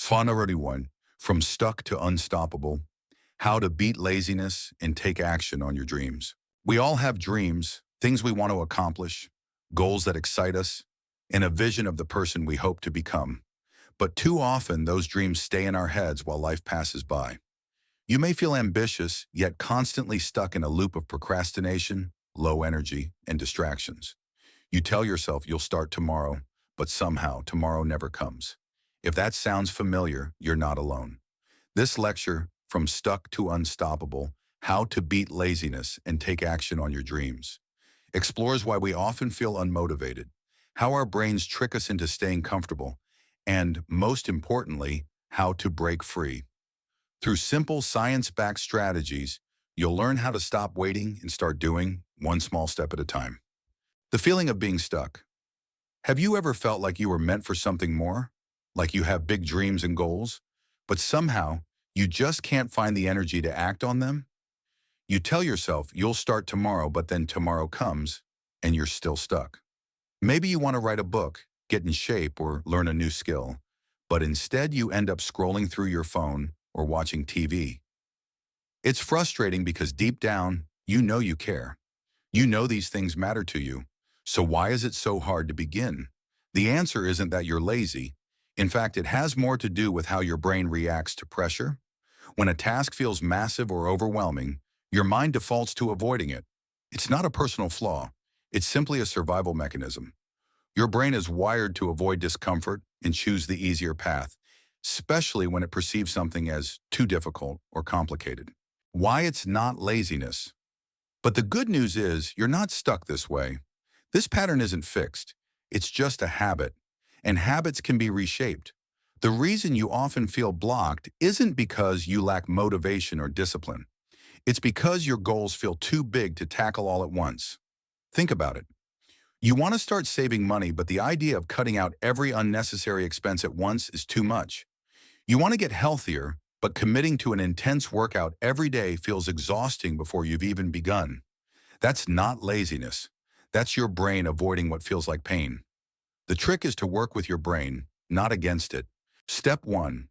Fun already won. From stuck to unstoppable. How to beat laziness and take action on your dreams. We all have dreams, things we want to accomplish, goals that excite us, and a vision of the person we hope to become. But too often, those dreams stay in our heads while life passes by. You may feel ambitious, yet constantly stuck in a loop of procrastination, low energy, and distractions. You tell yourself you'll start tomorrow, but somehow tomorrow never comes. If that sounds familiar, you're not alone. This lecture, From Stuck to Unstoppable, How to Beat Laziness and Take Action on Your Dreams, explores why we often feel unmotivated, how our brains trick us into staying comfortable, and, most importantly, how to break free. Through simple science-backed strategies, you'll learn how to stop waiting and start doing one small step at a time. The feeling of being stuck. Have you ever felt like you were meant for something more? Like you have big dreams and goals, but somehow you just can't find the energy to act on them? You tell yourself you'll start tomorrow, but then tomorrow comes and you're still stuck. Maybe you want to write a book, get in shape, or learn a new skill, but instead you end up scrolling through your phone or watching TV. It's frustrating because deep down, you know you care. You know these things matter to you. So why is it so hard to begin? The answer isn't that you're lazy. In fact, it has more to do with how your brain reacts to pressure. When a task feels massive or overwhelming, your mind defaults to avoiding it. It's not a personal flaw. It's simply a survival mechanism. Your brain is wired to avoid discomfort and choose the easier path, especially when it perceives something as too difficult or complicated. Why it's not laziness. But the good news is you're not stuck this way. This pattern isn't fixed. It's just a habit, and habits can be reshaped. The reason you often feel blocked isn't because you lack motivation or discipline. It's because your goals feel too big to tackle all at once. Think about it. You want to start saving money, but the idea of cutting out every unnecessary expense at once is too much. You want to get healthier, but committing to an intense workout every day feels exhausting before you've even begun. That's not laziness. That's your brain avoiding what feels like pain. The trick is to work with your brain, not against it. Step 1.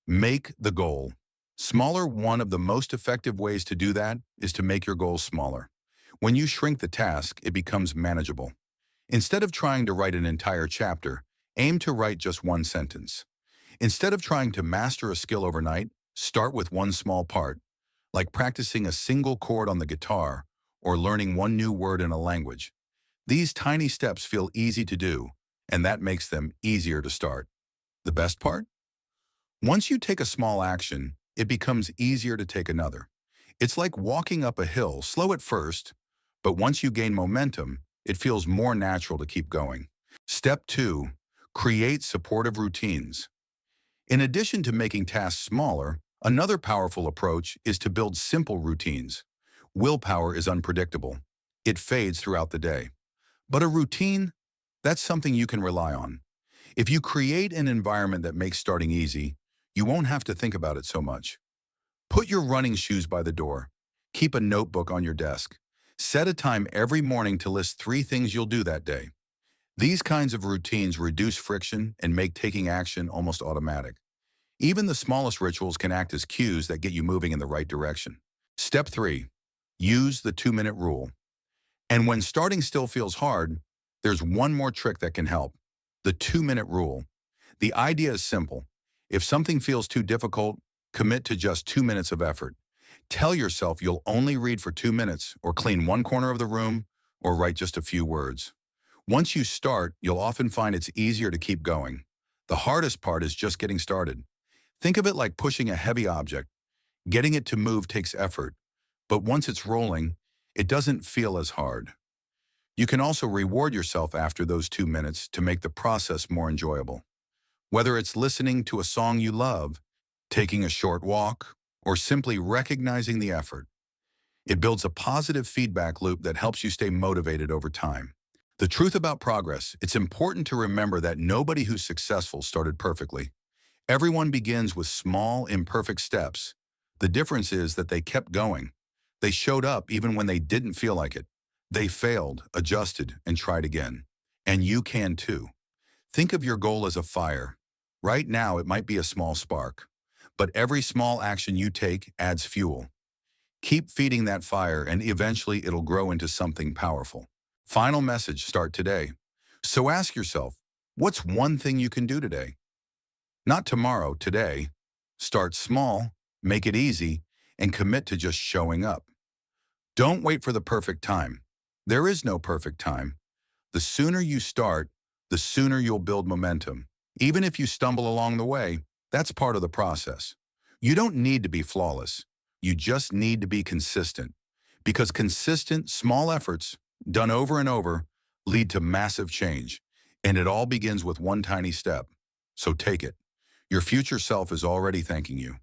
Make the goal. Smaller. One of the most effective ways to do that is to make your goals smaller. When you shrink the task, it becomes manageable. Instead of trying to write an entire chapter, aim to write just one sentence. Instead of trying to master a skill overnight, start with one small part, like practicing a single chord on the guitar or learning one new word in a language. These tiny steps feel easy to do, and that makes them easier to start. The best part? Once you take a small action, it becomes easier to take another. It's like walking up a hill, slow at first, but once you gain momentum, it feels more natural to keep going. Step 2. Create supportive routines. In addition to making tasks smaller, another powerful approach is to build simple routines. Willpower is unpredictable. It fades throughout the day. But a routine, that's something you can rely on. If you create an environment that makes starting easy, you won't have to think about it so much. Put your running shoes by the door. Keep a notebook on your desk. Set a time every morning to list 3 things you'll do that day. These kinds of routines reduce friction and make taking action almost automatic. Even the smallest rituals can act as cues that get you moving in the right direction. Step 3. Use the 2-minute rule. And when starting still feels hard, there's one more trick that can help. The 2-minute rule. The idea is simple. If something feels too difficult, commit to just 2 minutes of effort. Tell yourself you'll only read for 2 minutes, or clean one corner of the room, or write just a few words. Once you start, you'll often find it's easier to keep going. The hardest part is just getting started. Think of it like pushing a heavy object. Getting it to move takes effort, but once it's rolling, it doesn't feel as hard. You can also reward yourself after those 2 minutes to make the process more enjoyable. Whether it's listening to a song you love, taking a short walk, or simply recognizing the effort, it builds a positive feedback loop that helps you stay motivated over time. The truth about progress, it's important to remember that nobody who's successful started perfectly. Everyone begins with small, imperfect steps. The difference is that they kept going. They showed up even when they didn't feel like it. They failed, adjusted, and tried again. And you can too. Think of your goal as a fire. Right now, it might be a small spark, but every small action you take adds fuel. Keep feeding that fire and eventually it'll grow into something powerful. Final message, start today. So ask yourself, what's one thing you can do today? Not tomorrow, today. Start small, make it easy, and commit to just showing up. Don't wait for the perfect time. There is no perfect time. The sooner you start, the sooner you'll build momentum. Even if you stumble along the way, that's part of the process. You don't need to be flawless. You just need to be consistent. Because consistent, small efforts, done over and over, lead to massive change. And it all begins with one tiny step. So take it. Your future self is already thanking you.